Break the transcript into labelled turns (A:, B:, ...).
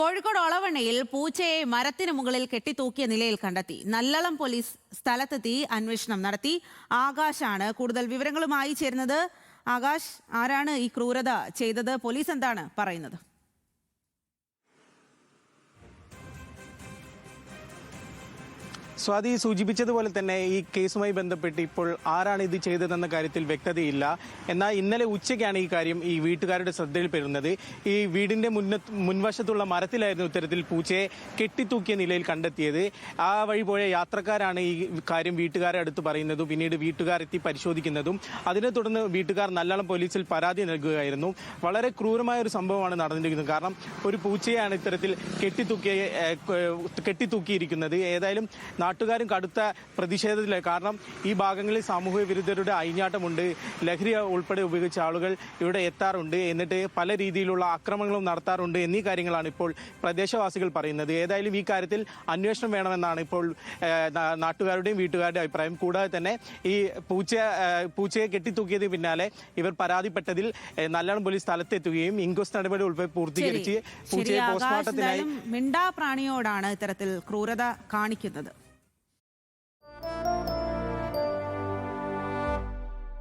A: കോഴിക്കോട് ഒളവണ്ണയിൽ പൂച്ചയെ മരത്തിന് മുകളിൽ കെട്ടിത്തൂക്കിയ നിലയിൽ കണ്ടെത്തി. നല്ലളം പോലീസ് സ്ഥലത്തെത്തി അന്വേഷണം നടത്തി. ആകാശാണ് കൂടുതൽ വിവരങ്ങളുമായി ചേരുന്നത്. ആകാശ്, ആരാണ് ഈ ക്രൂരത ചെയ്തത്? പോലീസ് എന്താണ് പറയുന്നത്?
B: സ്വാതി സൂചിപ്പിച്ചതുപോലെ തന്നെ ഈ കേസുമായി ബന്ധപ്പെട്ട് ഇപ്പോൾ ആരാണ് ഇത് ചെയ്തതെന്ന കാര്യത്തിൽ വ്യക്തതയില്ല. എന്നാൽ ഇന്നലെ ഉച്ചയ്ക്കാണ് ഈ കാര്യം ഈ വീട്ടുകാരുടെ ശ്രദ്ധയിൽപ്പെടുന്നത്. ഈ വീടിന്റെ മുൻവശത്തുള്ള മരത്തിലായിരുന്നു ഇത്തരത്തിൽ പൂച്ചയെ കെട്ടിത്തൂക്കിയ നിലയിൽ കണ്ടെത്തിയത്. ആ വഴി പോയ യാത്രക്കാരാണ് ഈ കാര്യം വീട്ടുകാരെ അടുത്ത് പറയുന്നതും പിന്നീട് വീട്ടുകാർ എത്തി പരിശോധിക്കുന്നതും. അതിനെ തുടർന്ന് വീട്ടുകാർ നല്ലളം പോലീസിൽ പരാതി നൽകുകയായിരുന്നു. വളരെ ക്രൂരമായ ഒരു സംഭവമാണ് നടന്നിരിക്കുന്നത്. കാരണം ഒരു പൂച്ചയാണ് ഇത്തരത്തിൽ കെട്ടിത്തൂക്കിയിരിക്കുന്നത്. ഏതായാലും നാട്ടുകാരും കടുത്ത പ്രതിഷേധത്തിലായി. കാരണം ഈ ഭാഗങ്ങളിൽ സാമൂഹ്യ വിരുദ്ധരുടെ അഴിഞ്ഞാട്ടമുണ്ട്. ലഹരി ഉൾപ്പെടെ ഉപയോഗിച്ച ആളുകൾ ഇവിടെ എത്താറുണ്ട്, എന്നിട്ട് പല രീതിയിലുള്ള ആക്രമണങ്ങളും നടത്താറുണ്ട് എന്നീ കാര്യങ്ങളാണ് ഇപ്പോൾ പ്രദേശവാസികൾ പറയുന്നത്. ഏതായാലും ഈ കാര്യത്തിൽ അന്വേഷണം വേണമെന്നാണ് ഇപ്പോൾ നാട്ടുകാരുടെയും വീട്ടുകാരുടെയും അഭിപ്രായം. കൂടാതെ തന്നെ ഈ പൂച്ചയെ കെട്ടിത്തൂക്കിയതിന് പിന്നാലെ ഇവർ പരാതിപ്പെട്ടതിൽ നല്ലളം പോലീസ് സ്ഥലത്തെത്തുകയും ഇൻക്വസ്റ്റ് നടപടി ഉൾപ്പെടെ പൂർത്തീകരിച്ച് പൂച്ചയെ പോസ്റ്റ്മോർട്ടത്തിനായി
A: മിണ്ടാപ്രാണിയോടാണ് ഇത്തരത്തിൽ ക്രൂരത കാണിക്കുന്നത്.